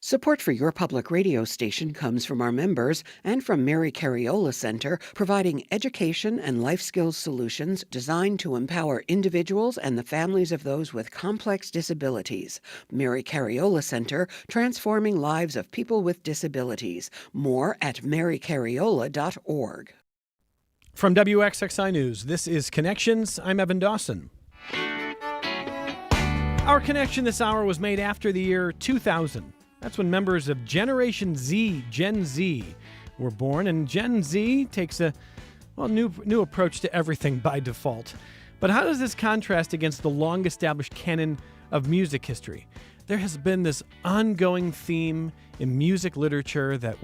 Support for your public radio station comes from our members and from Mary Cariola Center, providing education and life skills solutions designed to empower individuals and the families of those with complex disabilities. Mary Cariola Center, transforming lives of people with disabilities. More at marycariola.org. From WXXI News, this is Connections. I'm Evan Dawson. Our connection this hour was made after the year 2000. That's when members of Generation Z, Gen Z, were born, and Gen Z takes a new approach to everything by default. But how does this contrast against the long-established canon of music history? There has been this ongoing theme in music literature that,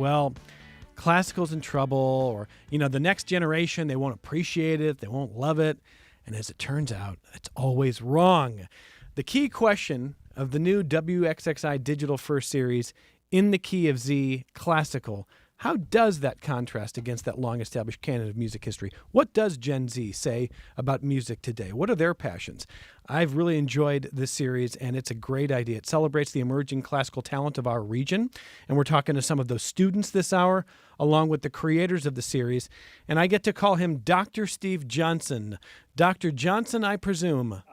classical's in trouble, or, the next generation, they won't appreciate it, they won't love it. And as it turns out, it's always wrong. The key question of the new WXXI Digital First series, In the Key of Z, Classical, how does that contrast against that long-established canon of music history? What does Gen Z say about music today? What are their passions? I've really enjoyed this series, and it's a great idea. It celebrates the emerging classical talent of our region, and we're talking to some of those students this hour, along with the creators of the series, and I get to call him Dr. Steve Johnson. Dr. Johnson, I presume.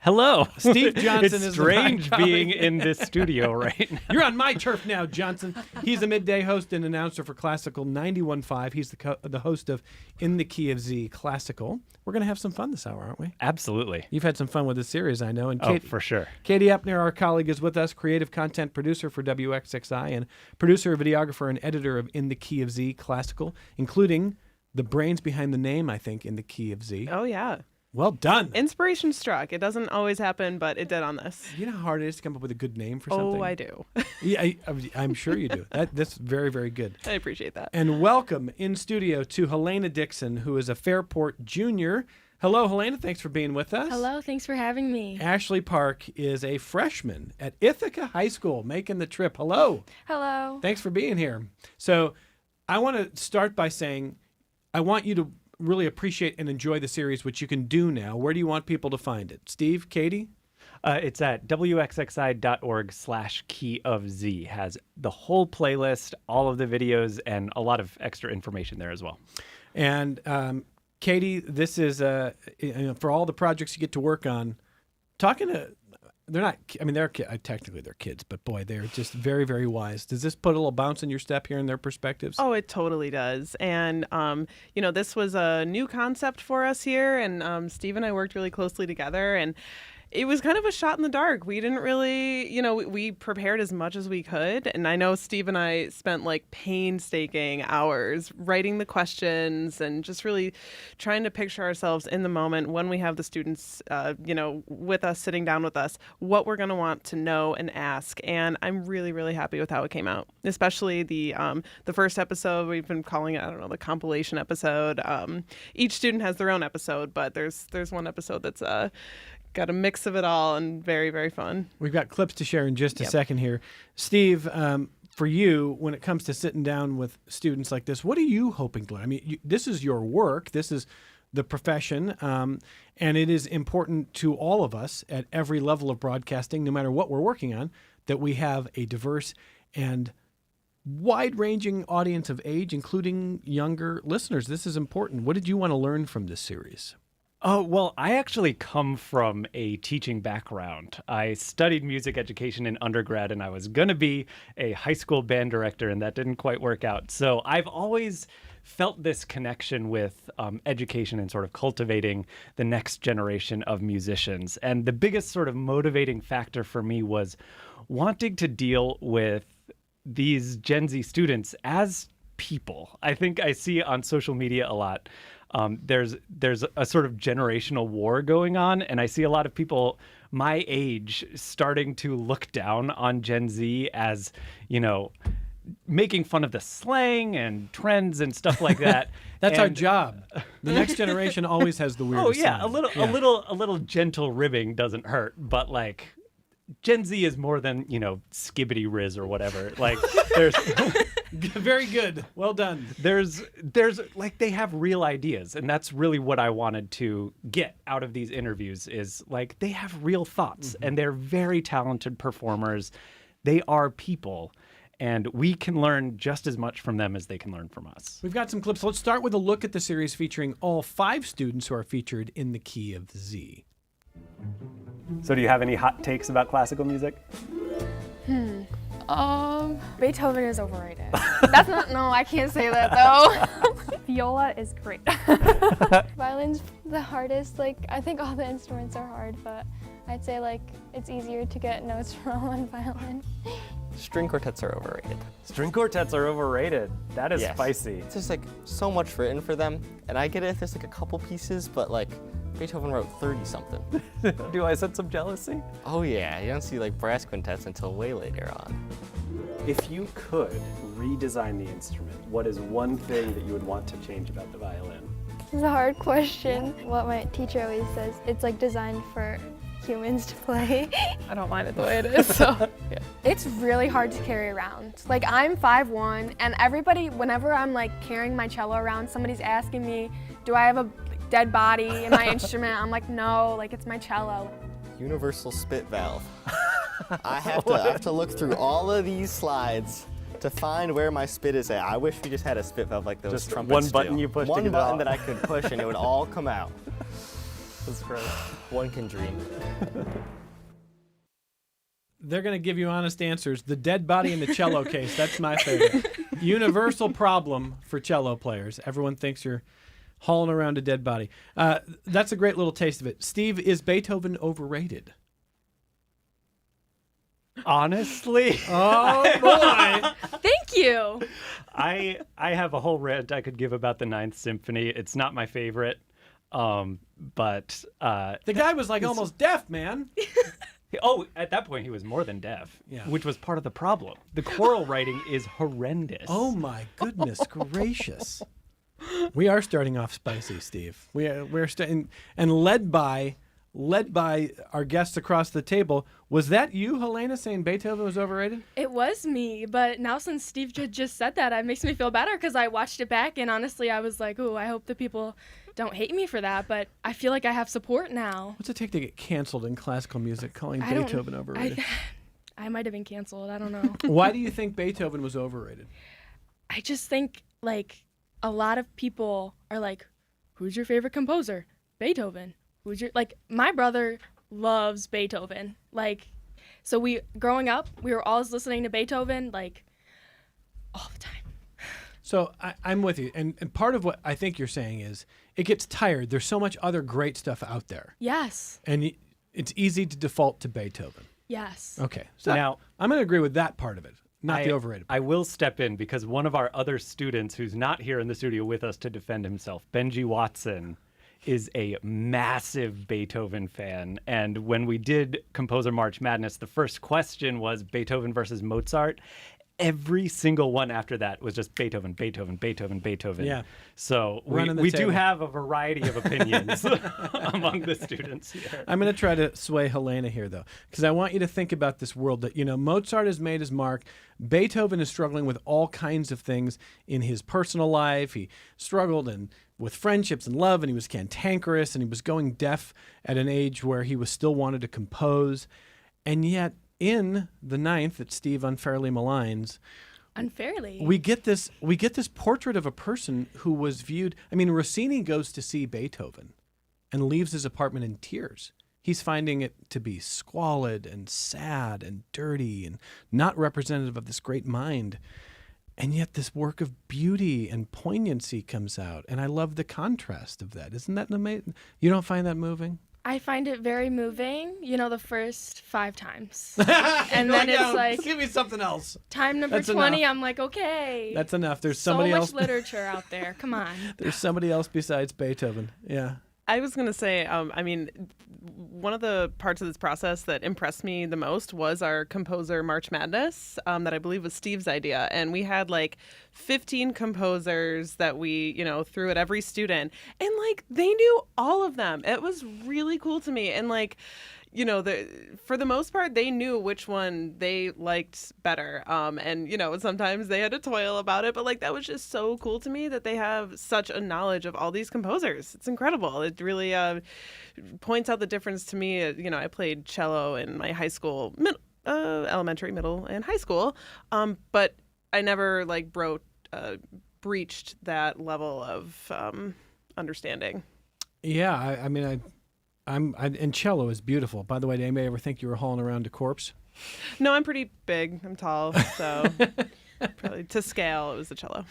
Hello. Steve Johnson it's strange being in this studio right now. You're on my turf now, Johnson. He's a midday host and announcer for Classical 91.5. He's the host of In the Key of Z Classical. We're going to have some fun this hour, aren't we? Absolutely. You've had some fun with this series, I know. And for sure. Katie Epner, our colleague, is with us, creative content producer for WXXI and producer, videographer, and editor of In the Key of Z Classical, including the brains behind the name, I think, In the Key of Z. Oh, yeah. Well done. Inspiration struck. It doesn't always happen, but it did on this. You know how hard it is to come up with a good name for something? Oh, I do. Yeah, I'm sure you do. That's very, very good. I appreciate that. And welcome in studio to Helena Dixon, who is a Fairport junior. Hello, Helena. Thanks for being with us. Hello. Thanks for having me. Ashley Park is a freshman at Ithaca High School, making the trip. Hello. Hello. Thanks for being here. So I want to start by saying I want you to really appreciate and enjoy the series, which you can do now. Where do you want people to find it? Steve, Katie? It's at wxxi.org/key of Z. Has the whole playlist, all of the videos, and a lot of extra information there as well. And Katie, this is for all the projects you get to work on. They're technically they're kids, but boy, they're just very, very wise. Does this put a little bounce in your step here in their perspectives? Oh, it totally does. And, this was a new concept for us here, and Steve and I worked really closely together, and it was kind of a shot in the dark. We didn't really, we prepared as much as we could. And I know Steve and I spent painstaking hours writing the questions and just really trying to picture ourselves in the moment when we have the students, with us, sitting down with us, what we're going to want to know and ask. And I'm really, really happy with how it came out, especially the first episode. We've been calling it, the compilation episode. Each student has their own episode, but there's one episode that's got a mix of it all and very, very fun. We've got clips to share in just a second here. Steve, for you, when it comes to sitting down with students like this, what are you hoping to learn? I mean, this is your work. This is the profession, and it is important to all of us at every level of broadcasting, no matter what we're working on, that we have a diverse and wide-ranging audience of age, including younger listeners. This is important. What did you want to learn from this series? Oh, well, I actually come from a teaching background. I studied music education in undergrad, and I was going to be a high school band director, and that didn't quite work out. So I've always felt this connection with education and sort of cultivating the next generation of musicians. And the biggest sort of motivating factor for me was wanting to deal with these Gen Z students as people. I think I see on social media a lot. There's a sort of generational war going on, and I see a lot of people my age starting to look down on Gen Z as, making fun of the slang and trends and stuff like that. That's our job. The next generation always has the weirdest slang. A a little gentle ribbing doesn't hurt, but Gen Z is more than, skibbity riz or whatever. There's very good. Well done. There's they have real ideas, and that's really what I wanted to get out of these interviews is they have real thoughts, and they're very talented performers. they are people, and we can learn just as much from them as they can learn from us. We've got some clips. Let's start with a look at the series featuring all 5 students who are featured in the key of the Z. So do you have any hot takes about classical music? Beethoven is overrated. That's not, no, I can't say that though. Viola is great. Violin's the hardest. Like, I think all the instruments are hard, but I'd say like it's easier to get notes from on violin. String quartets are overrated. String quartets are overrated. That is Yes. spicy. There's like so much written for them, and I get it if there's like a couple pieces, but like Beethoven wrote 30 something. Do I sense some jealousy? Oh yeah, you don't see like brass quintets until way later on. If you could redesign the instrument, what is one thing that you would want to change about the violin? It's a hard question. What my teacher always says, it's like designed for humans to play. I don't mind it the way it is, so. It's really hard to carry around. Like, I'm 5'1", and everybody, whenever I'm like carrying my cello around, somebody's asking me, do I have a dead body in my instrument? I'm like, no, like it's my cello. Universal spit valve. I have to look through all of these slides to find where my spit is at. I wish we just had a spit valve like those Just trumpets one button do. you push to One get it button out. that I could push and it would all come out. That's great. One can dream. They're going to give you honest answers. The dead body in the cello case, that's my favorite. Universal problem for cello players. Everyone thinks you're hauling around a dead body. That's a great little taste of it. Steve, is Beethoven overrated? Honestly, Oh, boy. Thank you. I have a whole rant I could give about the Ninth Symphony. It's not my favorite, but The guy was like almost deaf, man. at that point he was more than deaf, Yeah. which was part of the problem. The choral writing is horrendous. Oh, my goodness gracious. We are starting off spicy, Steve. We're starting, and led by our guests across the table. Was that you, Helena, saying Beethoven was overrated? It was me, but now since Steve just said that, it makes me feel better because I watched it back and honestly I was like, ooh, I hope the people don't hate me for that, but I feel like I have support now. What's it take to get canceled in classical music, calling I don't- Beethoven overrated? I might have been canceled. I don't know. Why do you think Beethoven was overrated? I just think like a lot of people are like, who's your favorite composer? Beethoven. Like my brother loves Beethoven. Like, so growing up, we were always listening to Beethoven like all the time. So I'm with you. And part of what I think you're saying is it gets tired. There's so much other great stuff out there. Yes. And it's easy to default to Beethoven. Yes. Okay. So Now- I'm going to agree with that part of it, not the overrated part. I will step in because one of our other students who's not here in the studio with us to defend himself, Benji Watson, is a massive Beethoven fan. And when we did Composer March Madness, the first question was Beethoven versus Mozart. Every single one after that was just Beethoven, Beethoven, Beethoven, Beethoven. Yeah. So Running the we do table. have a variety of opinions among the students here. I'm going to try to sway Helena here, though, because I want you to think about this world that, Mozart has made his mark. Beethoven is struggling with all kinds of things in his personal life. He struggled with friendships and love, and he was cantankerous, and he was going deaf at an age where he was still wanted to compose. And yet, in the Ninth that Steve unfairly maligns, Unfairly. we get this portrait of a person who was viewed. I mean, Rossini goes to see Beethoven and leaves his apartment in tears. He's finding it to be squalid and sad and dirty and not representative of this great mind. And yet this work of beauty and poignancy comes out. And I love the contrast of that. Isn't that amazing? You don't find that moving? I find it very moving, the first 5 times. And then it's like, give me something else. time number That's 20, enough. I'm like, okay. That's enough. There's so somebody much else. literature out there. Come on. There's somebody else besides Beethoven. Yeah. I was going to say, one of the parts of this process that impressed me the most was our Composer March Madness that I believe was Steve's idea. And we had like 15 composers that we, threw at every student. And like they knew all of them. It was really cool to me. And like, for the most part, they knew which one they liked better. And sometimes they had to toil about it, but like that was just so cool to me that they have such a knowledge of all these composers. It's incredible. It really points out the difference to me. I played cello in my high school, elementary, middle, and high school, but I never like breached that level of understanding. Yeah, and cello is beautiful. By the way, did anybody ever think you were hauling around a corpse? No, I'm pretty big. I'm tall, so probably to scale, it was the cello.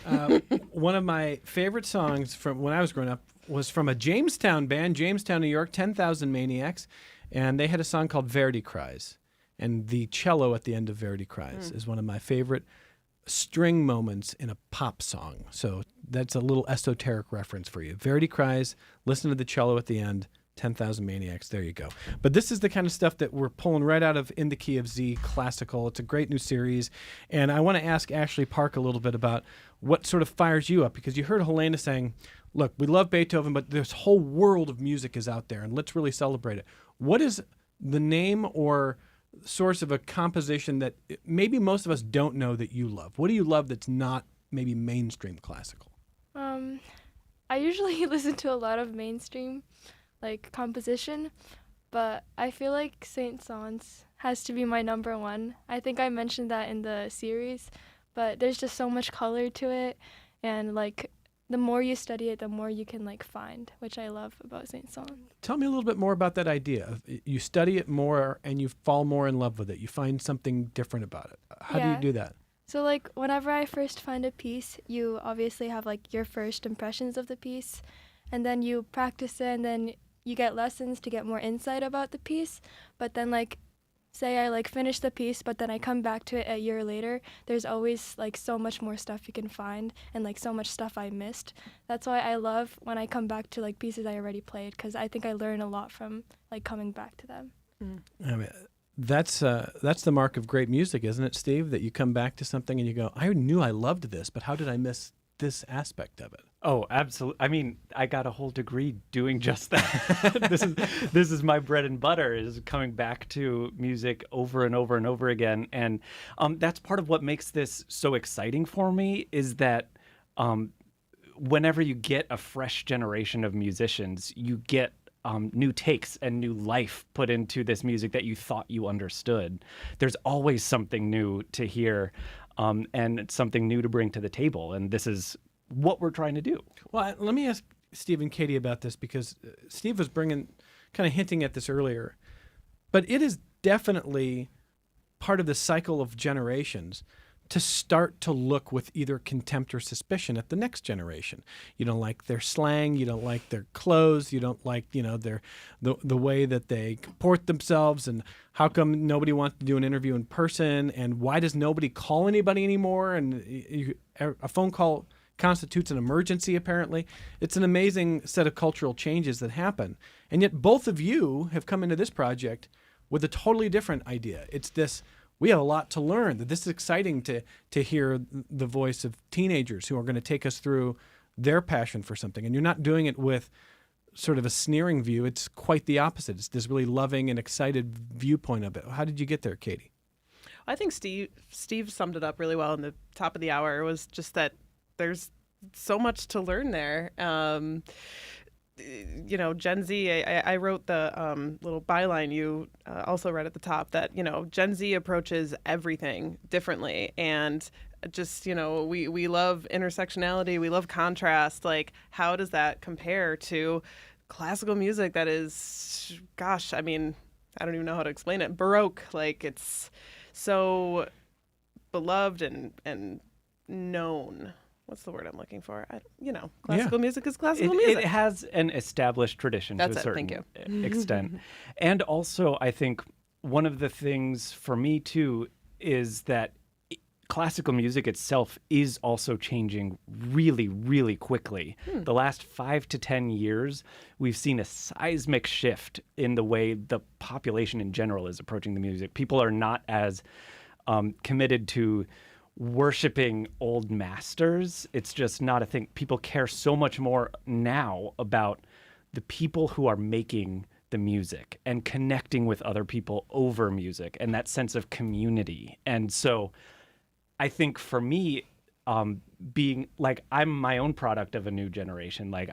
One of my favorite songs from when I was growing up was from a Jamestown band, Jamestown, New York, 10,000 Maniacs, and they had a song called Verdi Cries. And the cello at the end of Verdi Cries is one of my favorite string moments in a pop song. So that's a little esoteric reference for you. Verdi Cries, listen to the cello at the end, 10,000 Maniacs, there you go. But this is the kind of stuff that we're pulling right out of In the Key of Z Classical. It's a great new series. And I want to ask Ashley Park a little bit about what sort of fires you up, because you heard Helena saying, look, we love Beethoven, but this whole world of music is out there, and let's really celebrate it. What is the name or source of a composition that maybe most of us don't know that you love? What do you love that's not maybe mainstream classical? I usually listen to a lot of mainstream like composition, but I feel like Saint-Saëns has to be my number one. I think I mentioned that in the series, but there's just so much color to it, and like the more you study it, the more you can like find, which I love about Saint-Saëns. Tell me a little bit more about that idea of you study it more and you fall more in love with it. You find something different about it. How do you do that? So like whenever I first find a piece, you obviously have like your first impressions of the piece, and then you practice it, and then you get lessons to get more insight about the piece. But then like say I like finish the piece, but then I come back to it a year later, there's always like so much more stuff you can find, and like so much stuff I missed. That's why I love when I come back to like pieces I already played, because I think I learn a lot from like coming back to them. I mean, that's the mark of great music, isn't it, Steve? That you come back to something and you go, I knew I loved this, but how did I miss this aspect of it? Oh, absolutely. I mean, I got a whole degree doing just that. This is my bread and butter, is coming back to music over and over and over again. And that's part of what makes this so exciting for me, is that whenever you get a fresh generation of musicians, you get new takes and new life put into this music that you thought you understood. There's always something new to hear, and something new to bring to the table. And this is what we're trying to do. Well, let me ask Steve and Katie about this, because Steve was kind of hinting at this earlier. But it is definitely part of the cycle of generations to start to look with either contempt or suspicion at the next generation. You don't like their slang, you don't like their clothes, you don't like, the way that they comport themselves, and how come nobody wants to do an interview in person, and why does nobody call anybody anymore, and a phone call constitutes an emergency, apparently. It's an amazing set of cultural changes that happen. And yet both of you have come into this project with a totally different idea. It's this, we have a lot to learn, that this is exciting to hear the voice of teenagers who are going to take us through their passion for something. And you're not doing it with sort of a sneering view. It's quite the opposite. It's this really loving and excited viewpoint of it. How did you get there, Katie? I think Steve summed it up really well in the top of the hour. It was just that there's so much to learn there. Gen Z, I wrote the little byline you also read at the top, that, Gen Z approaches everything differently. And just, we love intersectionality, we love contrast. Like, how does that compare to classical music that is, gosh, I mean, I don't even know how to explain it, Baroque. Like, it's so beloved and known. What's the word I'm looking for? Classical music is classical music. It has an established tradition to a certain extent. And also, I think one of the things for me, too, is that classical music itself is also changing really, really quickly. The last 5 to 10 years, we've seen a seismic shift in the way the population in general is approaching the music. People are not as committed to worshiping old masters. It's just not a thing. People care so much more now about the people who are making the music and connecting with other people over music, and that sense of community. And so I think for me, being like, I'm my own product of a new generation. Like,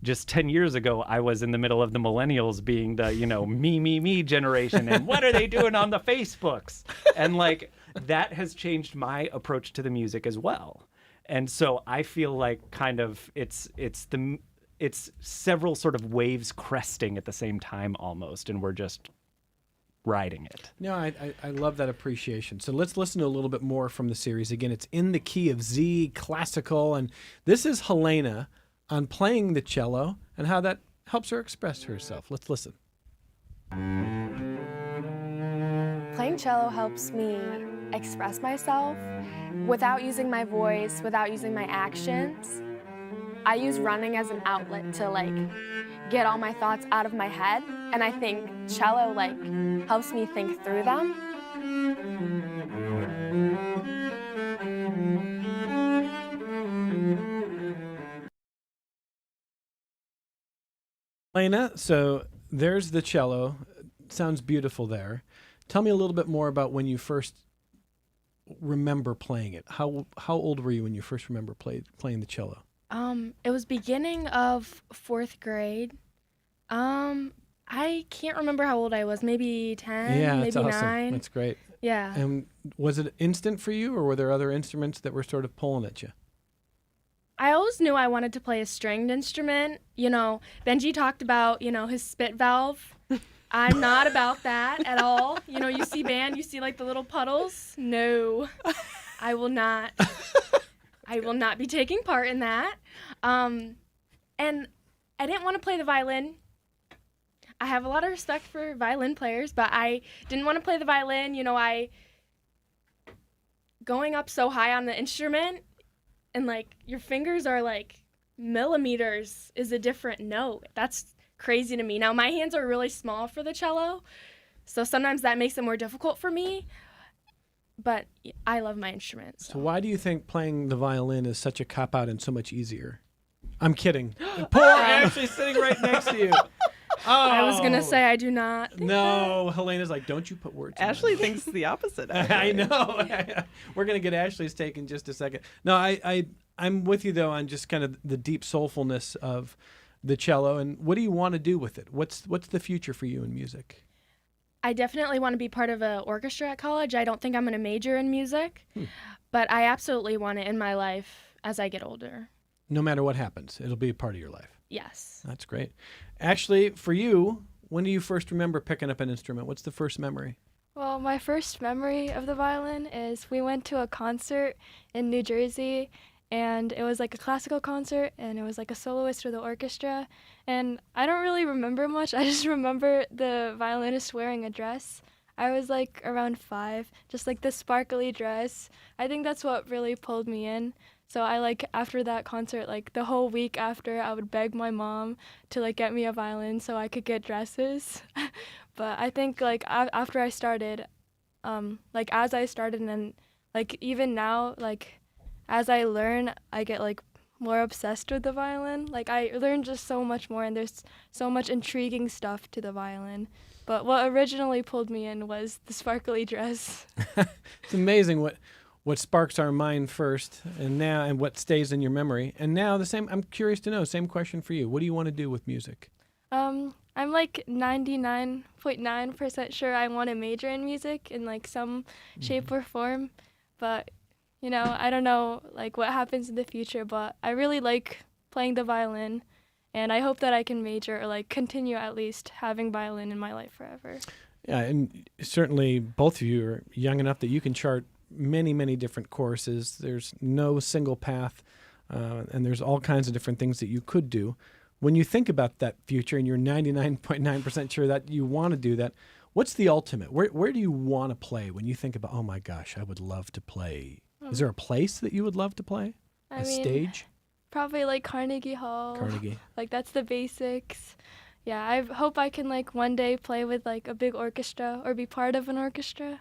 just 10 years ago, I was in the middle of the millennials being the, me generation. And what are they doing on the Facebooks? And like, that has changed my approach to the music as well. And so I feel like kind of it's several sort of waves cresting at the same time almost. And we're just riding it. No, I love that appreciation. So let's listen to a little bit more from the series. Again, it's in the key of Z, classical, and this is Helena on playing the cello and how that helps her express herself. Let's listen. Playing cello helps me express myself without using my voice, without using my actions. I use running as an outlet to like get all my thoughts out of my head, and I think cello like helps me think through them. Helena, so there's the cello. Sounds beautiful there. Tell me a little bit more about when you first remember playing it. How old were you when you first remember playing the cello? It was beginning of 4th grade. I can't remember how old I was. Maybe 10, Yeah, maybe that's awesome. 9. That's great. Yeah. And was it instant for you, or were there other instruments that were sort of pulling at you? I always knew I wanted to play a stringed instrument. Benji talked about, his spit valve. I'm not about that at all. You see band, you see like the little puddles. No, I will not. I will not be taking part in that. And I didn't want to play the violin. I have a lot of respect for violin players, but I didn't want to play the violin. Going up so high on the instrument and like your fingers are like millimeters is a different note. That's crazy to me. Now my hands are really small for the cello, so sometimes that makes it more difficult for me. But I love my instrument. So why do you think playing the violin is such a cop-out and so much easier? I'm kidding. Poor Ashley's sitting right next to you. Oh. I was going to say I do not think No, Helena's like, don't you put words in my Ashley mouth." thinks the opposite. I actually. know. We're going to get Ashley's take in just a second. No, I'm with you, though, on just kind of the deep soulfulness of the cello. And what do you want to do with it? What's the future for you in music? I definitely want to be part of an orchestra at college. I don't think I'm going to major in music, but I absolutely want it in my life as I get older. No matter what happens, it'll be a part of your life. Yes. That's great. Actually, for you, when do you first remember picking up an instrument? What's the first memory? Well, my first memory of the violin is we went to a concert in New Jersey, and it was like a classical concert, and it was like a soloist with the orchestra. And I don't really remember much. I just remember the violinist wearing a dress. I was like around 5, just like the sparkly dress. I think that's what really pulled me in. So I like after that concert, like the whole week after, I would beg my mom to like get me a violin so I could get dresses. But I think like after I started, like as I started and then like even now, like as I learn, I get like more obsessed with the violin. Like I learned just so much more, and there's so much intriguing stuff to the violin. But what originally pulled me in was the sparkly dress. It's amazing what sparks our mind first, and what stays in your memory. And now the same. I'm curious to know. Same question for you. What do you want to do with music? I'm like 99.9% sure I want to major in music in like some shape or form, but I don't know like what happens in the future, but I really like playing the violin, and I hope that I can major or like continue at least having violin in my life forever. Yeah, and certainly both of you are young enough that you can chart many, many different courses. There's no single path, and there's all kinds of different things that you could do. When you think about that future and you're 99.9% sure that you want to do that, what's the ultimate? Where do you want to play when you think about, oh my gosh, I would love to play? Is there a place that you would love to play? I A mean, stage? Probably like Carnegie Hall. Carnegie. Like that's the basics. Yeah, I hope I can like one day play with like a big orchestra or be part of an orchestra.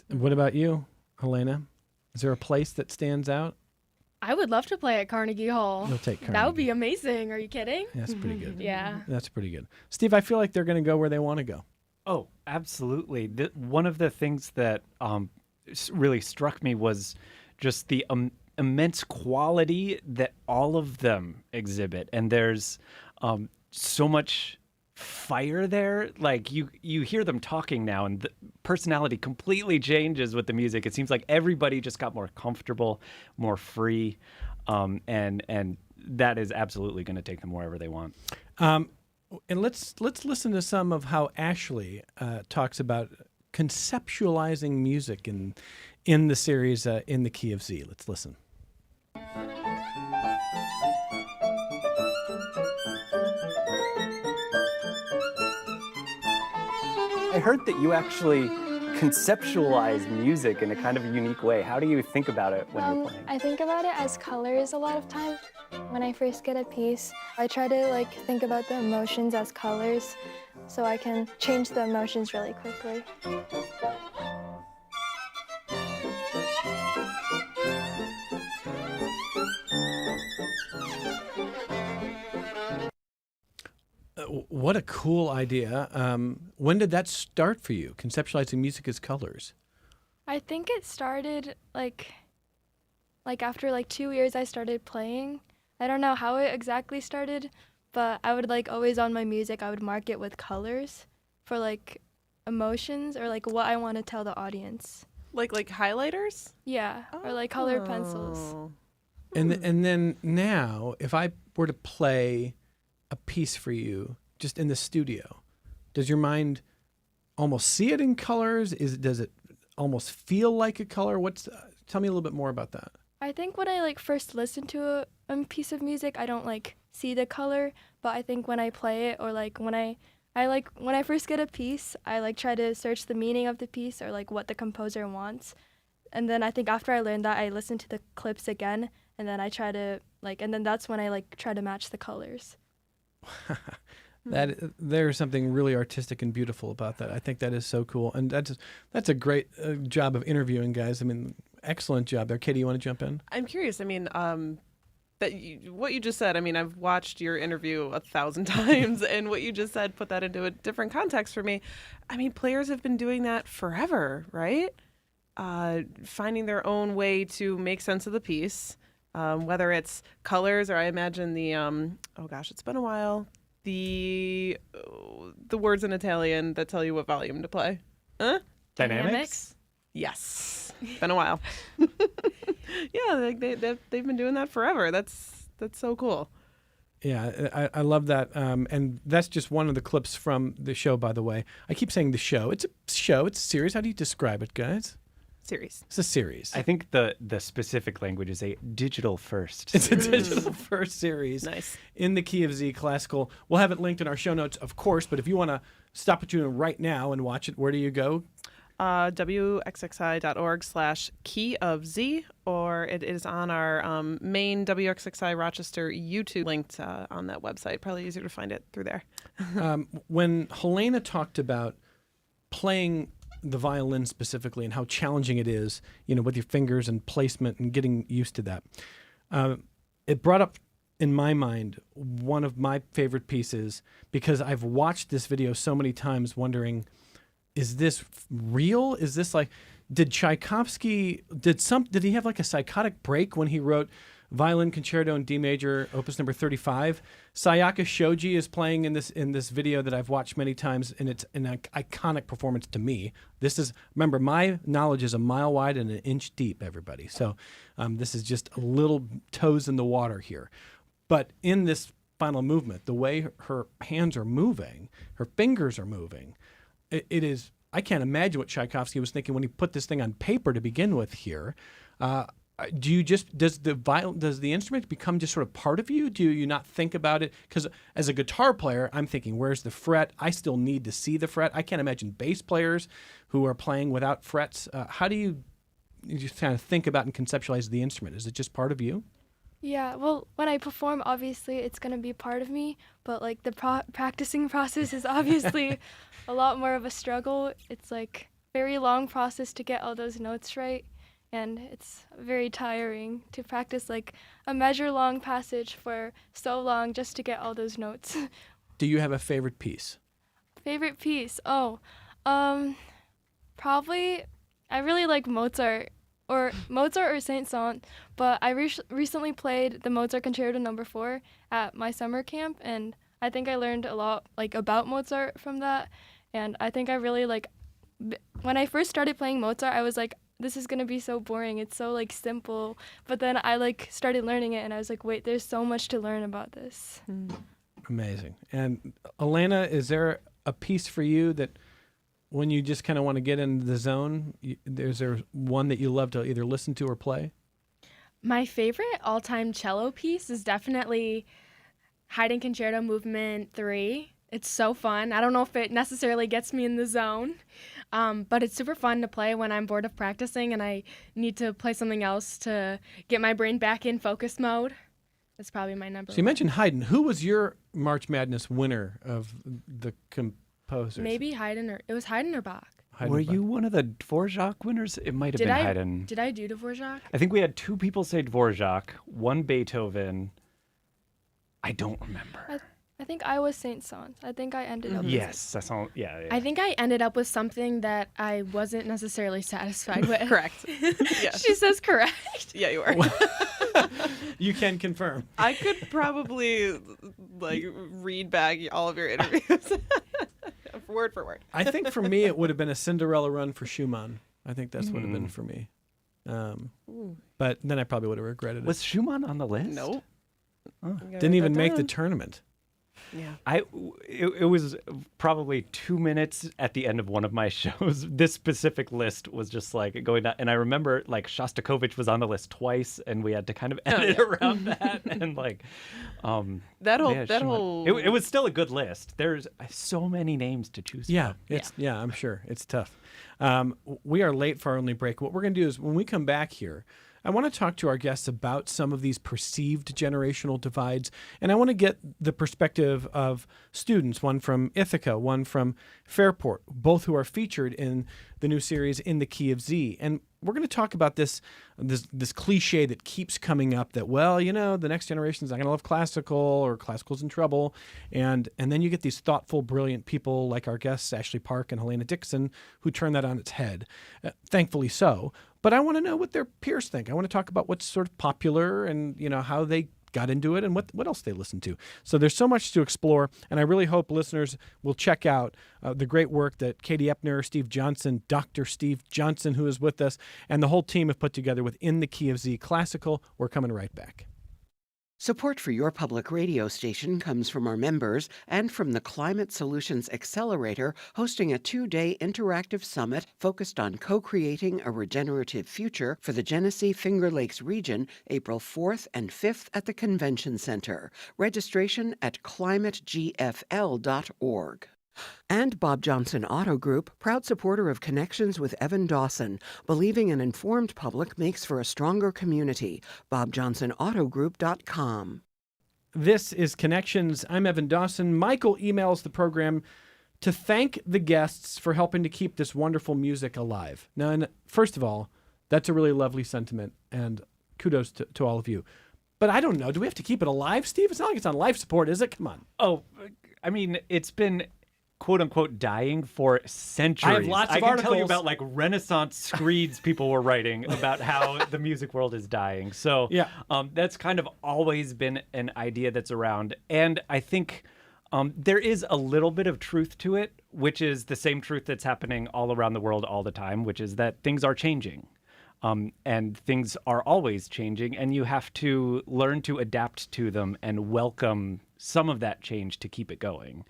What about you, Helena? Is there a place that stands out? I would love to play at Carnegie Hall. You'll take Carnegie. That would be amazing. Are you kidding? That's pretty good. Yeah. That's pretty good. Steve, I feel like they're going to go where they want to go. Oh, absolutely. One of the things that really struck me was just the immense quality that all of them exhibit, and there's so much fire there. Like you hear them talking now, and the personality completely changes with the music. It seems like everybody just got more comfortable, more free, and that is absolutely going to take them wherever they want. And let's listen to some of how Ashley talks about conceptualizing music in the series In the Key of Z. Let's listen. I heard that you actually conceptualize music in a kind of a unique way. How do you think about it when you're playing? I think about it as colors a lot of time. When I first get a piece, I try to think about the emotions as colors so I can change the emotions really quickly. What a cool idea. When did that start for you, conceptualizing music as colors? I think it started after 2 years I started playing. I don't know how it exactly started, but I would always on my music, I would mark it with colors for emotions or what I want to tell the audience. Like highlighters? Yeah, or colored pencils. Oh. And then now, if I were to play a piece for you just in the studio, does your mind almost see it in colors? Does it almost feel like a color? Tell me a little bit more about that. I think when I first listen to a piece of music, I don't see the color, but I think when I play it or when I first get a piece, I try to search the meaning of the piece or what the composer wants. And then I think after I learned that, I listen to the clips again, and then I try to and then that's when I try to match the colors. There's something really artistic and beautiful about that. I think that is so cool, and that's a great job of interviewing, guys. I mean, excellent job there. Katie, you want to jump in? I'm curious. I mean, what you just said. I mean, I've watched your interview 1,000 times, and what you just said put that into a different context for me. I mean, players have been doing that forever, right? Finding their own way to make sense of the piece, whether it's colors or I imagine the oh gosh, it's been a while. The words in Italian that tell you what volume to play. Dynamics? Yes, been a while. Yeah, they've been doing that forever. That's so cool. Yeah, I love that. And that's just one of the clips from the show, by the way. I keep saying the show. It's a show. It's a series. How do you describe it, guys? Series. It's a series. I think the specific language is a digital first. It's a digital first series. Nice. In the Key of Z Classical. We'll have it linked in our show notes, of course, but if you want to stop what you're doing right now and watch it, where do you go? WXXI.org/Key of Z, or it is on our main WXXI Rochester YouTube linked on that website. Probably easier to find it through there. When Helena talked about playing the violin specifically and how challenging it is, with your fingers and placement and getting used to that, it brought up in my mind one of my favorite pieces because I've watched this video so many times wondering, is this real? Is this did Tchaikovsky, did he have a psychotic break when he wrote Violin Concerto in D major, opus number 35? Sayaka Shoji is playing in this video that I've watched many times, and it's an iconic performance to me. Remember, my knowledge is a mile wide and an inch deep, everybody. So this is just a little toes in the water here. But in this final movement, the way her hands are moving, her fingers are moving, it is, I can't imagine what Tchaikovsky was thinking when he put this thing on paper to begin with here. Does the instrument become just sort of part of you? Do you not think about it? Because as a guitar player, I'm thinking, where's the fret? I still need to see the fret. I can't imagine bass players who are playing without frets. How do you just kind of think about and conceptualize the instrument? Is it just part of you? Yeah, well, when I perform, obviously it's going to be part of me, but the practicing process is obviously a lot more of a struggle. It's very long process to get all those notes right, and it's very tiring to practice a measure-long passage for so long just to get all those notes. Do you have a favorite piece? Favorite piece? Oh, probably I really like Mozart or Mozart or Saint-Saëns, but I recently played the Mozart Concerto No. 4 at my summer camp, and I think I learned a lot like about Mozart from that, and I think I really when I first started playing Mozart, I was like, this is gonna be so boring. It's so like simple, but then I started learning it, and I was like, wait, there's so much to learn about this. Amazing. And Elena, is there a piece for you that when you just kind of want to get into the zone, is there one that you love to either listen to or play? My favorite all-time cello piece is definitely Haydn Concerto Movement 3. It's so fun. I don't know if it necessarily gets me in the zone, but it's super fun to play when I'm bored of practicing and I need to play something else to get my brain back in focus mode. That's probably my number So you one. mentioned Haydn. Who was your March Madness winner of the composers? Maybe Haydn or Bach. Haydn Were or Bach? you one of the Dvorak winners? It might have Did been I Haydn. did I do Dvorak? I think we had 2 people say Dvorak, 1 Beethoven. I don't remember. I think I was Saint-Saëns. I think I ended up with Yes, that's all. Yeah. I think I ended up with something that I wasn't necessarily satisfied with. Correct. Yes. She says correct. Yeah, you are. You can confirm. I could probably read back all of your interviews word for word. I think for me, it would have been a Cinderella run for Schumann. I think that's what would have been for me. But then I probably would have regretted Was Schumann on the list? Nope. it. Didn't even make the tournament. Yeah. It was probably 2 minutes at the end of one of my shows. This specific list was just like going down, and I remember like Shostakovich was on the list twice, and we had to kind of edit around that, and it was still a good list. There's so many names to choose Yeah, from. I'm sure it's tough. We are late for our only break. What we're going to do is when we come back here, I want to talk to our guests about some of these perceived generational divides, and I want to get the perspective of students, one from Ithaca, one from Fairport, both who are featured in the new series In the Key of Z. And we're going to talk about this cliche that keeps coming up that, well, the next generation's not going to love classical, or classical's in trouble. And then you get these thoughtful, brilliant people like our guests, Ashley Park and Helena Dixon, who turn that on its head. Thankfully so. But I want to know what their peers think. I want to talk about what's sort of popular and, how they got into it and what else they listen to. So there's so much to explore, and I really hope listeners will check out the great work that Katie Epner, Steve Johnson, Dr. Steve Johnson, who is with us, and the whole team have put together with In the Key of Z Classical. We're coming right back. Support for your public radio station comes from our members and from the Climate Solutions Accelerator, hosting a 2-day interactive summit focused on co-creating a regenerative future for the Genesee Finger Lakes region, April 4th and 5th at the Convention Center. Registration at climategfl.org. And Bob Johnson Auto Group, proud supporter of Connections with Evan Dawson, believing an informed public makes for a stronger community. BobJohnsonAutoGroup.com. This is Connections. I'm Evan Dawson. Michael emails the program to thank the guests for helping to keep this wonderful music alive. Now, and first of all, that's a really lovely sentiment, and kudos to all of you. But I don't know. Do we have to keep it alive, Steve? It's not like it's on life support, is it? Come on. Oh, I mean, it's been quote unquote dying for centuries. I have lots of I can tell you articles. about like Renaissance screeds people were writing about how the music world is dying. So Yeah. That's kind of always been an idea that's around. And I think there is a little bit of truth to it, which is the same truth that's happening all around the world all the time, which is that things are changing. And things are always changing, and you have to learn to adapt to them and welcome some of that change to keep it going.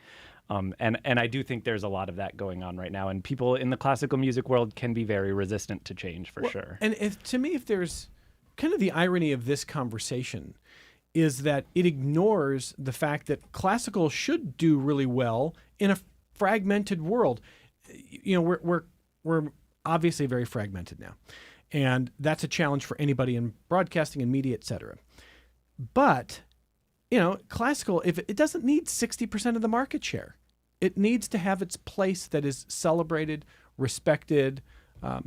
And I do think there's a lot of that going on right now, and people in the classical music world can be very resistant to change for sure. And to me, if there's kind of the irony of this conversation is that it ignores the fact that classical should do really well in a fragmented world. We're obviously very fragmented now, and that's a challenge for anybody in broadcasting and media, et cetera. But classical, if it doesn't need 60% of the market share, it needs to have its place that is celebrated, respected,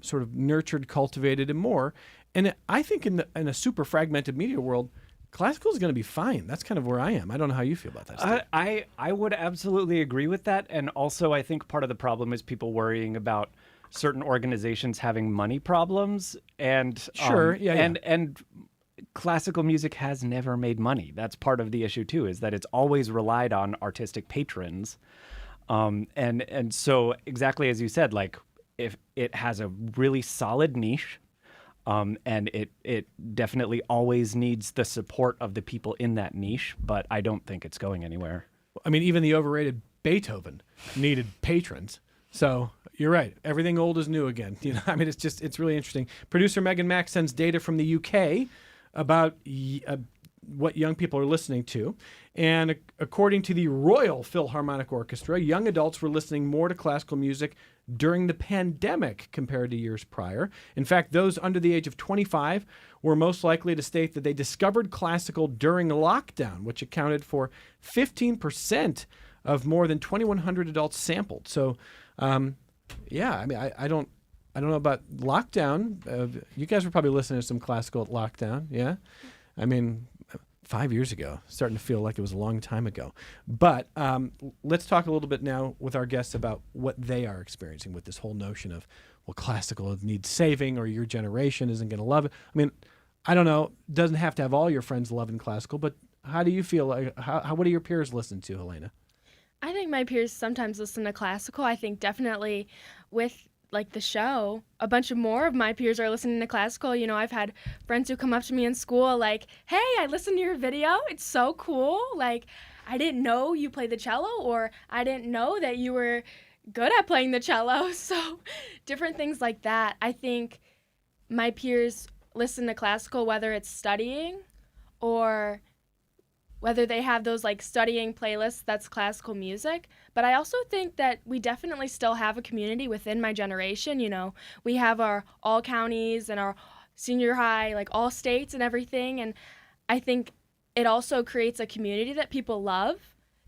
sort of nurtured, cultivated, and more. And I think in a super fragmented media world, classical is going to be fine. That's kind of where I am. I don't know how you feel about that, Steve. I would absolutely agree with that. And also, I think part of the problem is people worrying about certain organizations having money problems, and Sure, yeah. and classical music has never made money. That's part of the issue too, is that it's always relied on artistic patrons. And so exactly as you said, like if it has a really solid niche, and it definitely always needs the support of the people in that niche, but I don't think it's going anywhere. I mean, even the overrated Beethoven needed patrons. So you're right. Everything old is new again. You know, I mean, it's really interesting. Producer Megan Mack sends data from the UK about what young people are listening to. And according to the Royal Philharmonic Orchestra, young adults were listening more to classical music during the pandemic compared to years prior. In fact, those under the age of 25 were most likely to state that they discovered classical during lockdown, which accounted for 15% of more than 2,100 adults sampled. So, yeah, I mean, I don't know about lockdown. You guys were probably listening to some classical at lockdown, yeah? I mean, 5 years ago, starting to feel like it was a long time ago. But let's talk a little bit now with our guests about what they are experiencing with this whole notion of, well, classical needs saving or your generation isn't going to love it. I mean, I don't know. Doesn't have to have all your friends loving classical, but how do you feel? Like, what do your peers listen to, Helena? I think my peers sometimes listen to classical. I think definitely with like the show, a bunch of more of my peers are listening to classical. You know, I've had friends who come up to me in school like, hey, I listened to your video. It's so cool. Like, I didn't know you played the cello, or I didn't know that you were good at playing the cello. So different things like that. I think my peers listen to classical, whether it's studying or whether they have those like studying playlists that's classical music. But I also think that we definitely still have a community within my generation. You know, we have our all counties and our senior high, like all states and everything. And I think it also creates a community that people love.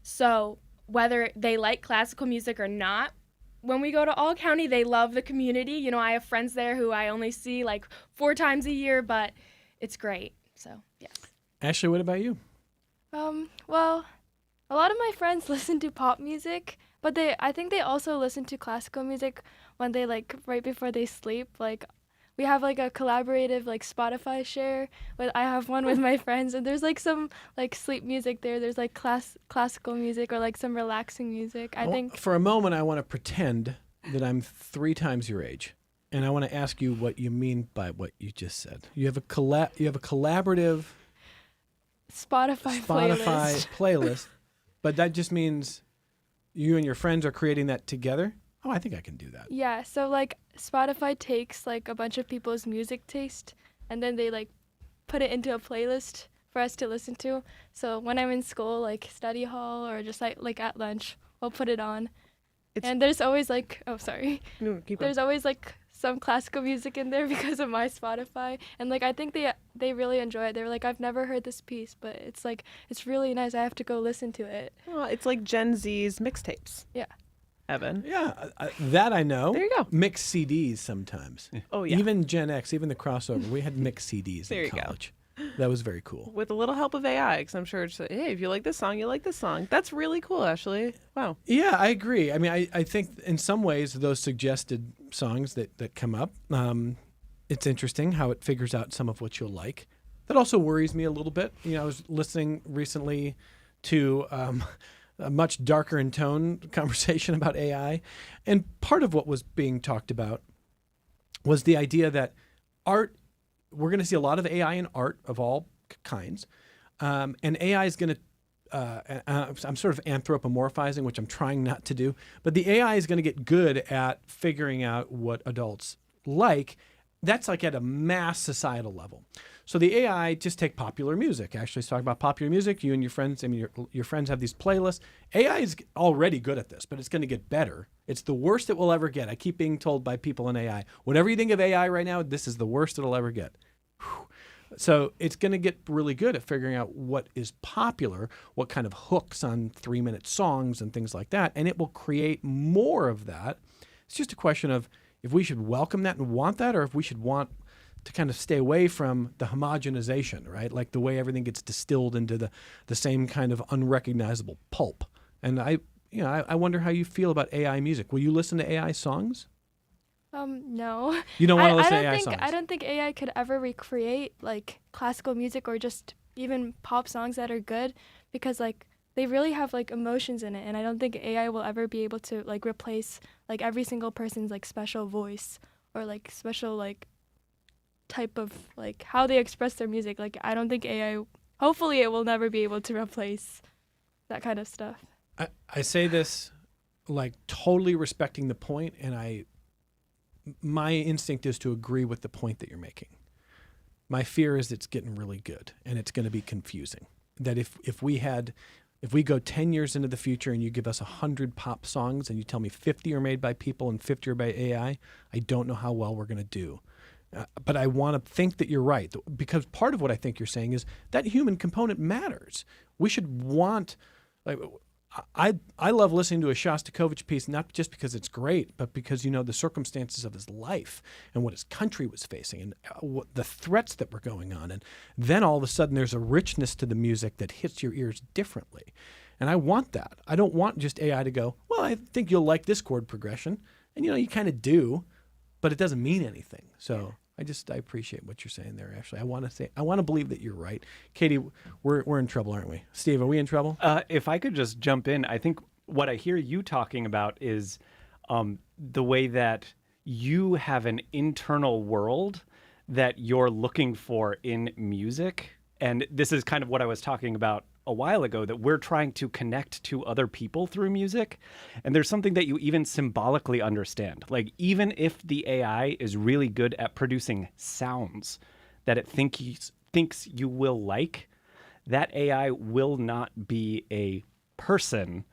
So whether they like classical music or not, when we go to all county, they love the community. You know, I have friends there who I only see like 4 times a year, but it's great. So, yes. Ashley, what about you? Well, a lot of my friends listen to pop music, but I think they also listen to classical music when they like right before they sleep. Like we have like a collaborative like Spotify share. I have one with my friends, and there's like some like sleep music there. There's like classical music or like some relaxing music. I think for a moment I want to pretend that I'm 3 times your age, and I want to ask you what you mean by what you just said. You have a collaborative Spotify playlist, but that just means you and your friends are creating that together? Oh, I think I can do that. Yeah, so like Spotify takes like a bunch of people's music taste and then they like put it into a playlist for us to listen to. So when I'm in school, like study hall or just like at lunch, we'll put it on. And there's always like, oh sorry. No, keep there's going. always like some classical music in there because of my Spotify, and like I think they really enjoy it. They're like, I've never heard this piece, but it's like it's really nice. I have to go listen to it. Well, it's like Gen Z's mixtapes. Yeah. Evan. Yeah, that I know. There you go. Mixed CDs sometimes. Oh, yeah. Even Gen X, even the crossover, we had mixed CDs There in you go. college. That was very cool. With a little help of AI, because I'm sure it's like, hey, if you like this song, you like this song. That's really cool, Ashley. Wow. Yeah, I agree. I mean, I think in some ways those suggested songs that come up, it's interesting how it figures out some of what you'll like. That also worries me a little bit. You know, I was listening recently to a much darker in tone conversation about AI, and part of what was being talked about was the idea that art, we're going to see a lot of AI in art of all kinds, and AI is going to I'm sort of anthropomorphizing, which I'm trying not to do, but the AI is going to get good at figuring out what adults like. That's like at a mass societal level. So the AI, just take popular music. Actually, talking about popular music, you and your friends, I mean, your friends have these playlists. AI is already good at this, but it's going to get better. It's the worst it will ever get. I keep being told by people in AI, whatever you think of AI right now, this is the worst it'll ever get. Whew. So it's going to get really good at figuring out what is popular, what kind of hooks on 3-minute songs and things like that, and it will create more of that. It's just a question of if we should welcome that and want that, or if we should want to kind of stay away from the homogenization, right? Like the way everything gets distilled into the same kind of unrecognizable pulp. And I wonder how you feel about AI music. Will you listen to AI songs? No. You don't want to I listen to don't AI think songs. I don't think AI could ever recreate like classical music or just even pop songs that are good, because like they really have like emotions in it, and I don't think AI will ever be able to like replace like every single person's like special voice or like special like type of like how they express their music. Like I don't think AI, hopefully it will never be able to replace that kind of stuff. I say this like totally respecting the point, and my instinct is to agree with the point that you're making. My fear is it's getting really good and it's going to be confusing. That if we go 10 years into the future and you give us 100 pop songs and you tell me 50 are made by people and 50 are by AI, I don't know how well we're going to do. But I want to think that you're right, because part of what I think you're saying is that human component matters. We should want, like, I love listening to a Shostakovich piece, not just because it's great, but because, you know, the circumstances of his life and what his country was facing and what the threats that were going on. And then all of a sudden there's a richness to the music that hits your ears differently. And I want that. I don't want just AI to go, well, I think you'll like this chord progression. And, you know, you kind of do, but it doesn't mean anything. So I appreciate what you're saying there, Ashley. I want to believe that you're right. Katie, we're in trouble, aren't we? Steve, are we in trouble? If I could just jump in, I think what I hear you talking about is the way that you have an internal world that you're looking for in music. And this is kind of what I was talking about a while ago, that we're trying to connect to other people through music. And there's something that you even symbolically understand. Like, even if the AI is really good at producing sounds that it thinks you will like, that AI will not be a person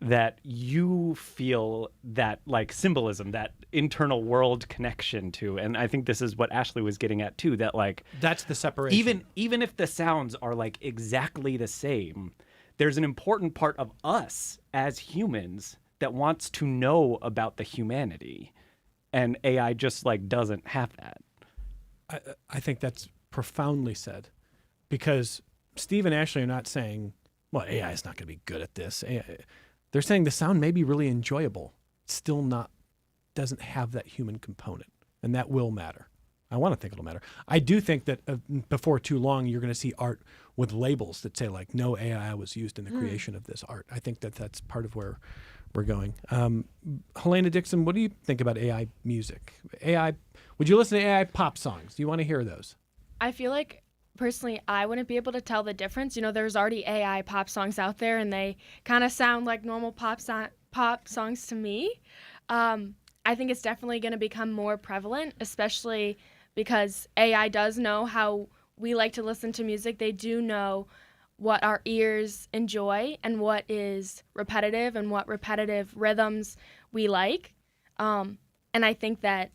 that you feel that like symbolism, that internal world connection to. And I think this is what Ashley was getting at too, that like that's the separation. Even if the sounds are like exactly the same, there's an important part of us as humans that wants to know about the humanity. And AI just like doesn't have that. I think that's profoundly said, because Steve and Ashley are not saying, well, AI is not going to be good at this. They're saying the sound may be really enjoyable. It's still doesn't have that human component, and that will matter. I want to think it'll matter. I do think that before too long, you're going to see art with labels that say like, no AI was used in the creation of this art. I think that that's part of where we're going. Helena Dixon, what do you think about AI music? Would you listen to AI pop songs? Do you want to hear those? I feel like personally, I wouldn't be able to tell the difference. You know, there's already AI pop songs out there, and they kind of sound like normal pop songs to me. I think it's definitely going to become more prevalent, especially because AI does know how we like to listen to music. They do know what our ears enjoy and what is repetitive and what repetitive rhythms we like. And I think that,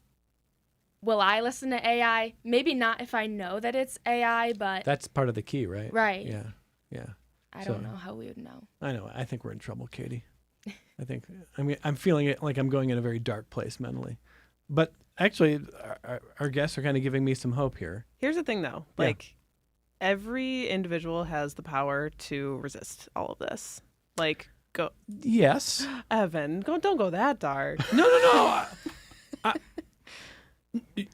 will I listen to AI? Maybe not if I know that it's AI, but that's part of the key, right? Right. Yeah. I don't know how we would know. I know. I think we're in trouble, Katie. I'm feeling it like I'm going in a very dark place mentally. But actually, our guests are kind of giving me some hope here. Here's the thing, though. Yeah. Like, every individual has the power to resist all of this. Like, go. Yes. Evan, don't go that dark. No.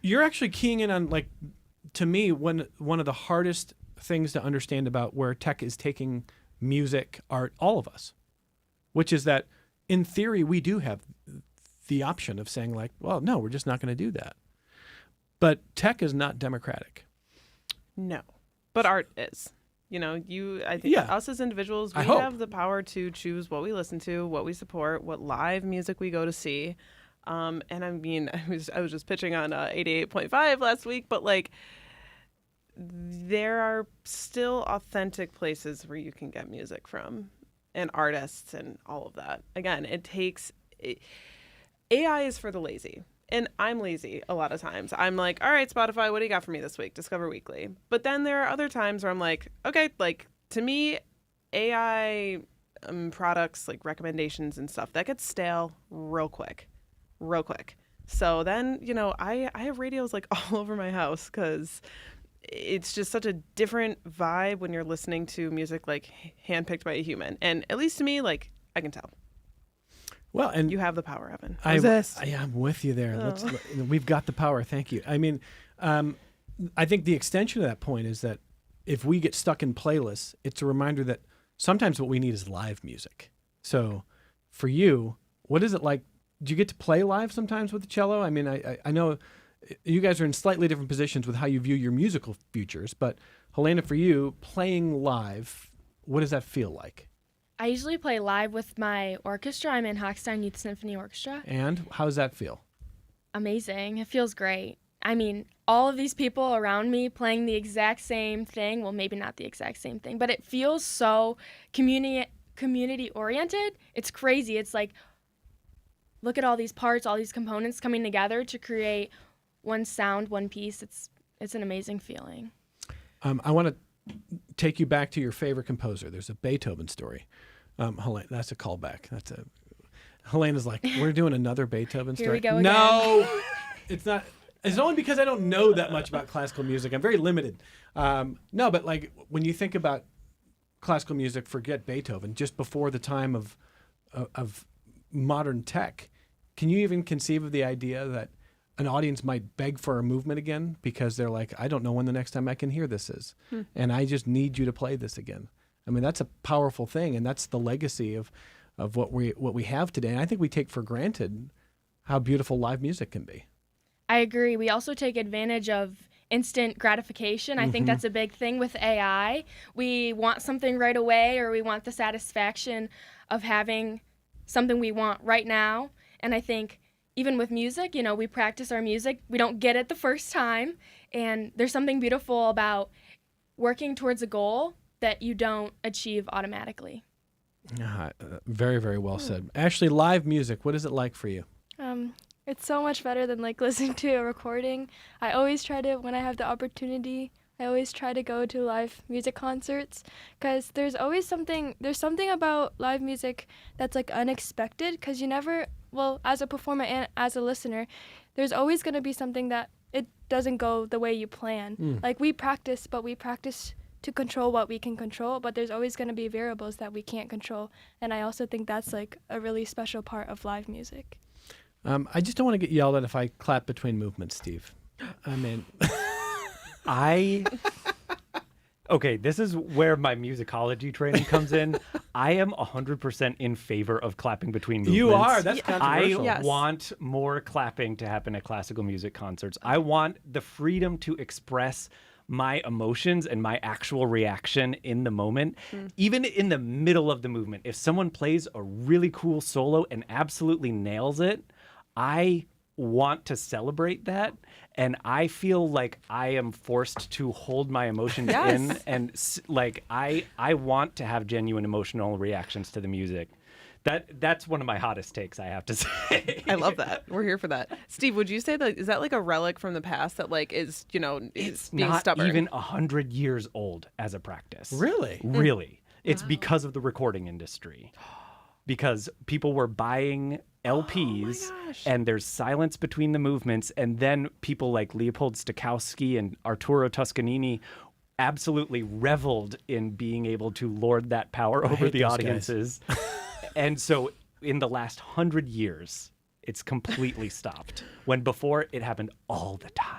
You're actually keying in on, like, to me, one of the hardest things to understand about where tech is taking music, art, all of us, which is that in theory, we do have the option of saying like, well, no, we're just not going to do that. But tech is not democratic. No, but art is. You know, I think us as individuals, we have the power to choose what we listen to, what we support, what live music we go to see. And I mean, I was just pitching on 88.5 last week, but like, there are still authentic places where you can get music from, and artists and all of that. Again, AI is for the lazy. And I'm lazy a lot of times. I'm like, all right, Spotify, what do you got for me this week? Discover Weekly. But then there are other times where I'm like, okay, like, to me, AI products, like recommendations and stuff, that gets stale real quick. So then, you know, I have radios like all over my house because it's just such a different vibe when you're listening to music like handpicked by a human. And at least to me, like, I can tell. Well, and You have the power, Evan. I'm Resist. with you there. We've got the power. Thank you. I mean, I think the extension of that point is that if we get stuck in playlists, it's a reminder that sometimes what we need is live music. So for you, what is it like? Do you get to play live sometimes with the cello? I mean, I know you guys are in slightly different positions with how you view your musical futures, but Helena, for you, playing live, what does that feel like? I usually play live with my orchestra. I'm in Hochstein Youth Symphony Orchestra. And how does that feel? Amazing. It feels great. I mean, all of these people around me playing the exact same thing. Well, maybe not the exact same thing, but it feels so community oriented. It's crazy. It's like, look at all these parts, all these components coming together to create one sound, one piece. It's an amazing feeling. I want to take you back to your favorite composer. There's a Beethoven story. Helena, that's a callback. Helena's like, we're doing another Beethoven story. Here we go again. No, it's not. It's only because I don't know that much about classical music. I'm very limited. No, but like when you think about classical music, forget Beethoven. Just before the time of modern tech, can you even conceive of the idea that an audience might beg for a movement again because they're like, I don't know when the next time I can hear this is, and I just need you to play this again. I mean, that's a powerful thing, and that's the legacy of what we have today. And I think we take for granted how beautiful live music can be. I agree. We also take advantage of instant gratification. I think that's a big thing with AI. We want something right away, or we want the satisfaction of having something we want right now. And I think even with music, we practice our music. We don't get it the first time. And there's something beautiful about working towards a goal that you don't achieve automatically. Very, very well said. Ashley, live music, what is it like for you? It's so much better than like listening to a recording. I always try to, when I have the opportunity, I always try to go to live music concerts because there's something about live music that's like unexpected because you never, well, as a performer and as a listener, there's always going to be something that it doesn't go the way you plan. Like we practice to control what we can control, but there's always going to be variables that we can't control. And I also think that's like a really special part of live music. I just don't want to get yelled at if I clap between movements, Steve. I mean, Okay, this is where my musicology training comes in. I am 100% in favor of clapping between movements. you are. That's controversial. I want more clapping to happen at classical music concerts. I want the freedom to express my emotions and my actual reaction in the moment, even in the middle of the movement. If someone plays a really cool solo and absolutely nails it, I want to celebrate that, and I feel like I am forced to hold my emotions in, and like I want to have genuine emotional reactions to the music. That's one of my hottest takes, I have to say. I love that. We're here for that. Steve, would you say that is that like a relic from the past that like is, It's being not stubborn? even 100 years old as a practice. Really? Really. It's because of the recording industry. Because people were buying LPs and there's silence between the movements, and then people like Leopold Stokowski and Arturo Toscanini absolutely reveled in being able to lord that power over hate the those audiences. And so in the last 100 years, it's completely stopped. When before it happened all the time.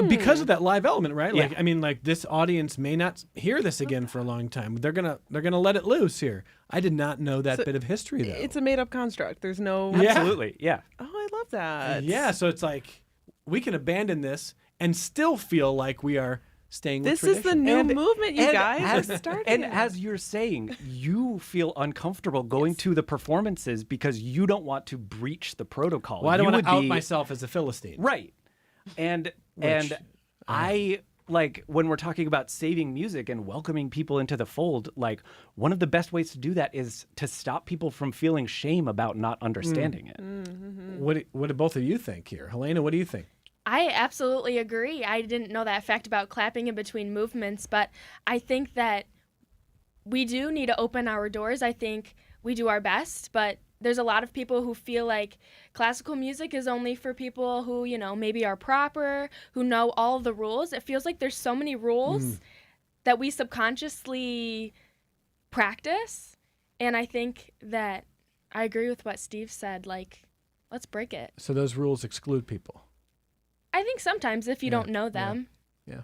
Because of that live element, right? Like, Yeah. I mean, like this audience may not hear this again for a long time. They're gonna let it loose here. I did not know that bit of history though. It's a made-up construct. There's no. Yeah. Absolutely, yeah. Oh, I love that. Yeah, so it's like we can abandon this and still feel like we are staying with This is the tradition. new movement, you guys. As, Started. and as you're saying, you feel uncomfortable going to the performances because you don't want to breach the protocol. Well, I don't You want to would out be- myself as a Philistine. Right. And I like when we're talking about saving music and welcoming people into the fold, like one of the best ways to do that is to stop people from feeling shame about not understanding it. What do both of you think here? Helena, what do you think? I absolutely agree. I didn't know that fact about clapping in between movements, but I think that we do need to open our doors. I think we do our best, but there's a lot of people who feel like classical music is only for people who, maybe are proper, who know all the rules. It feels like there's so many rules that we subconsciously practice, and I think that I agree with what Steve said. Like, let's break it. So those rules exclude people. I think sometimes if you don't know them. Yeah.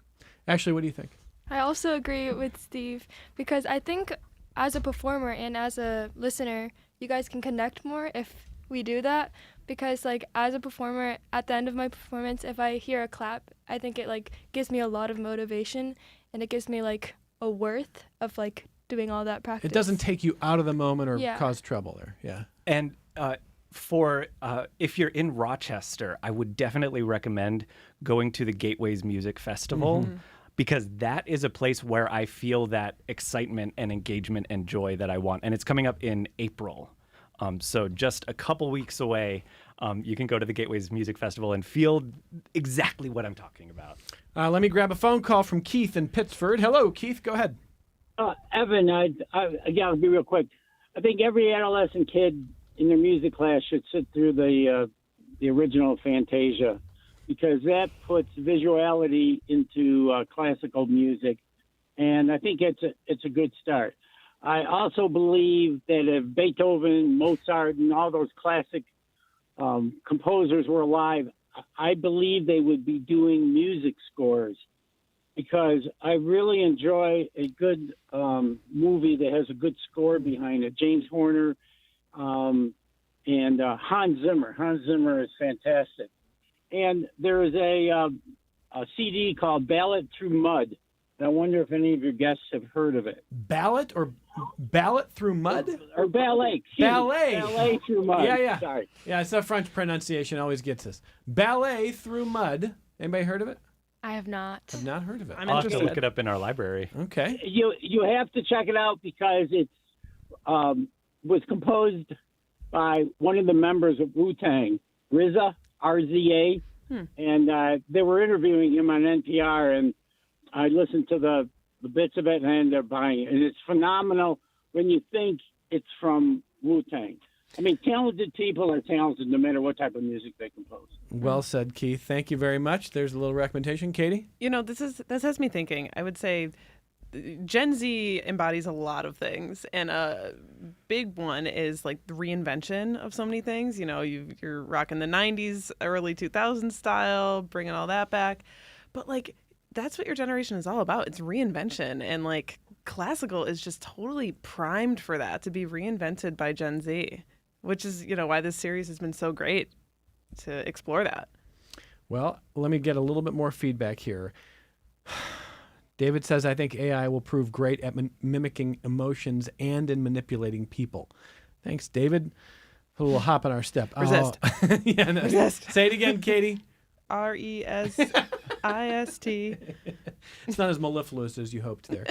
Ashley, what do you think? I also agree with Steve because I think as a performer and as a listener, you guys can connect more if we do that. Because like as a performer, at the end of my performance, if I hear a clap, I think it like gives me a lot of motivation and it gives me like a worth of like doing all that practice. It doesn't take you out of the moment or Yeah. cause trouble there. Yeah. And for if you're in Rochester, I would definitely recommend going to the Gateways Music Festival because that is a place where I feel that excitement and engagement and joy that I want. And it's coming up in April. So just a couple weeks away, you can go to the Gateways Music Festival and feel exactly what I'm talking about. Let me grab a phone call from Keith in Pittsford. Hello, Keith. Go ahead. Evan, again, I'll be real quick. I think every adolescent kid in their music class should sit through the original Fantasia because that puts visuality into classical music, and I think it's a good start. I also believe that if Beethoven, Mozart, and all those classic composers were alive, I believe they would be doing music scores because I really enjoy a good movie that has a good score behind it. James Horner and Hans Zimmer. Hans Zimmer is fantastic. And there is a CD called Ballad Through Mud. And I wonder if any of your guests have heard of it. Ballot through mud? Or ballet. Excuse me. Ballet. Ballet Through Mud. Yeah. Sorry. Yeah, it's the French pronunciation always gets us. Ballet through mud. Anybody heard of it? I have not. I've not heard of it. I'm I'll have to interested. look it up in our library. Okay. You have to check it out because it's was composed by one of the members of Wu-Tang, RZA, R-Z-A. And they were interviewing him on NPR, and I listened to the bits of it and I ended up buying it. And it's phenomenal when you think it's from Wu-Tang. I mean, talented people are talented no matter what type of music they compose. Well said, Keith. Thank you very much. There's a little recommendation. Katie? You know, this has me thinking. I would say Gen Z embodies a lot of things, and a big one is like the reinvention of so many things. You know, you're rocking the 90s, early 2000s style, bringing all that back. But like, that's what your generation is all about. It's reinvention, and like classical is just totally primed for that, to be reinvented by Gen Z, which is, you know, why this series has been so great to explore that. Well, let me get a little bit more feedback here. David says, I think AI will prove great at mimicking emotions and in manipulating people. Thanks, David. Put a little hop on our step. Resist. Oh. Yeah, no. Resist. Say it again, Katie. RESIST. It's not as mellifluous as you hoped there.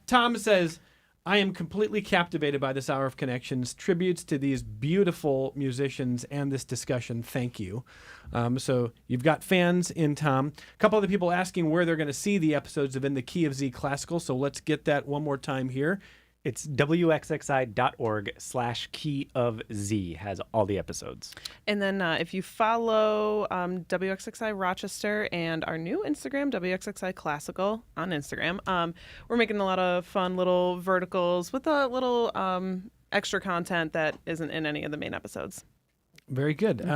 Tom says, I am completely captivated by this hour of connections. Tributes to these beautiful musicians and this discussion. Thank you. So you've got fans in Tom. A couple other people asking where they're going to see the episodes of In the Key of Z Classical. So let's get that one more time here. It's wxxi.org/key of Z has all the episodes. And then if you follow WXXI Rochester and our new Instagram, WXXI Classical on Instagram, we're making a lot of fun little verticals with a little extra content that isn't in any of the main episodes. Very good.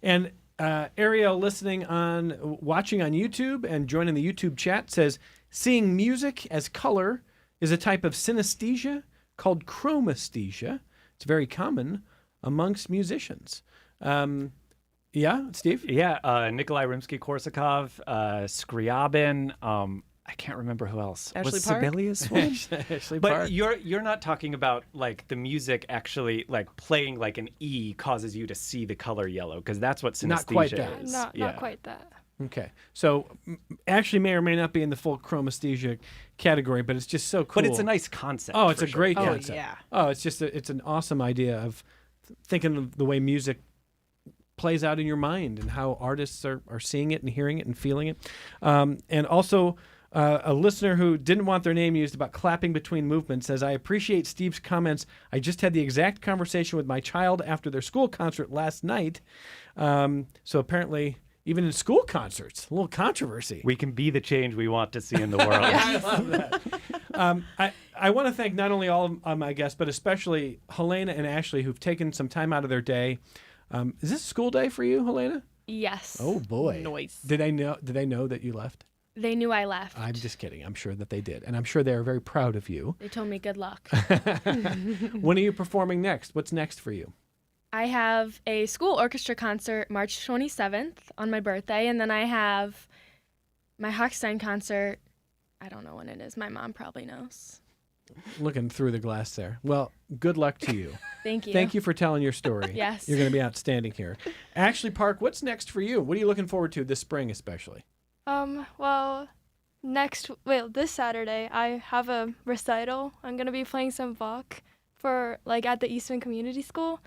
And Ariel watching on YouTube and joining the YouTube chat says, seeing music as color is a type of synesthesia called chromesthesia. It's very common amongst musicians. Yeah, Steve? Yeah, Nikolai Rimsky-Korsakov, Scriabin, I can't remember who else. Ashley Was Park? Sibelius one? Ashley But Park. you're not talking about like the music actually like playing like an E causes you to see the color yellow, because that's what synesthesia Not quite that. is. Not quite that. Okay. So actually may or may not be in the full chromesthesia category, but it's just so cool. But it's a nice concept. Oh, it's for a sure. great Oh, concept. yeah. Oh, it's just it's an awesome idea of thinking of the way music plays out in your mind and how artists are seeing it and hearing it and feeling it. And also a listener who didn't want their name used about clapping between movements says, I appreciate Steve's comments. I just had the exact conversation with my child after their school concert last night. So apparently even in school concerts. A little controversy. We can be the change we want to see in the world. I love that. I want to thank not only all of my guests, but especially Helena and Ashley, who've taken some time out of their day. Is this a school day for you, Helena? Yes. Oh boy. Noise. Did they know that you left? They knew I left. I'm just kidding. I'm sure that they did. And I'm sure they are very proud of you. They told me good luck. When are you performing next? What's next for you? I have a school orchestra concert March 27th on my birthday, and then I have my Hochstein concert. I don't know when it is. My mom probably knows. Looking through the glass there. Well, good luck to you. Thank you. Thank you for telling your story. Yes. You're going to be outstanding here. Ashley Park, what's next for you? What are you looking forward to this spring especially? Well, this Saturday I have a recital. I'm gonna be playing some Bach for at the Eastman Community School,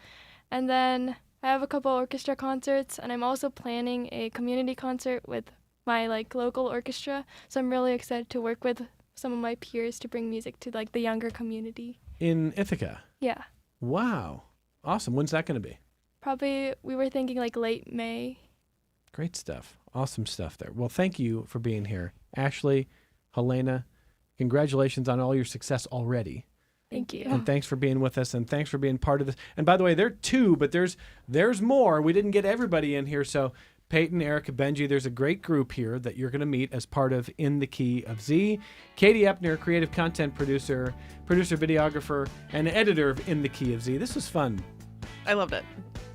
and then I have a couple orchestra concerts, and I'm also planning a community concert with my local orchestra. So I'm really excited to work with some of my peers to bring music to the younger community. In Ithaca. Yeah, Wow. Awesome. When's that going to be? probably we were thinking late May. Great stuff. Awesome stuff there. Well, thank you for being here. Ashley, Helena, congratulations on all your success already. Thank you. And thanks for being with us, and thanks for being part of this. And by the way, there are two, but there's more. We didn't get everybody in here, so Peyton, Erica, Benji, there's a great group here that you're going to meet as part of In the Key of Z. Katie Epner, creative content producer, videographer, and editor of In the Key of Z. This was fun. I loved it.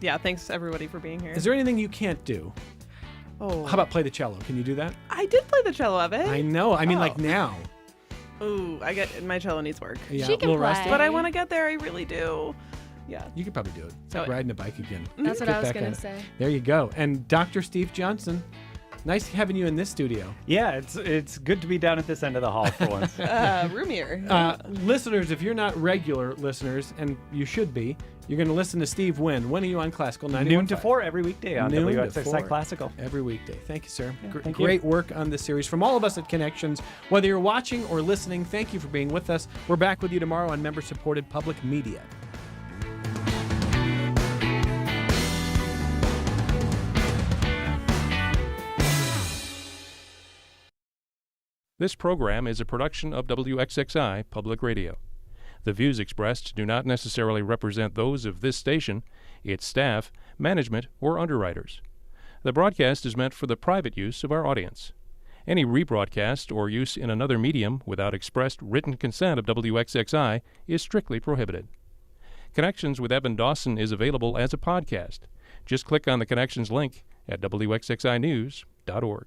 Yeah, thanks everybody for being here. Is there anything you can't do? Oh, How about play the cello? Can you do that? I did play the cello of it. I know. I mean, Oh. now. Ooh, my cello needs work. Yeah, She a can little rusty. play. But I want to get there. I really do. Yeah. You could probably do it. It's like Oh. riding a bike again. That's what Get I was back going on to it. say. There you go. And Dr. Steve Johnson, nice having you in this studio. Yeah, it's good to be down at this end of the hall for once. Roomier. Listeners, if you're not regular listeners, and you should be, you're going to listen to Steve when? When are you on Classical 91.5? Noon to 4 every weekday on Noon to WXXI 4. Classical. Every weekday. Thank you, sir. thank you. Great work on this series. From all of us at Connections, whether you're watching or listening, thank you for being with us. We're back with you tomorrow on member-supported public media. This program is a production of WXXI Public Radio. The views expressed do not necessarily represent those of this station, its staff, management, or underwriters. The broadcast is meant for the private use of our audience. Any rebroadcast or use in another medium without expressed written consent of WXXI is strictly prohibited. Connections with Evan Dawson is available as a podcast. Just click on the Connections link at WXXInews.org.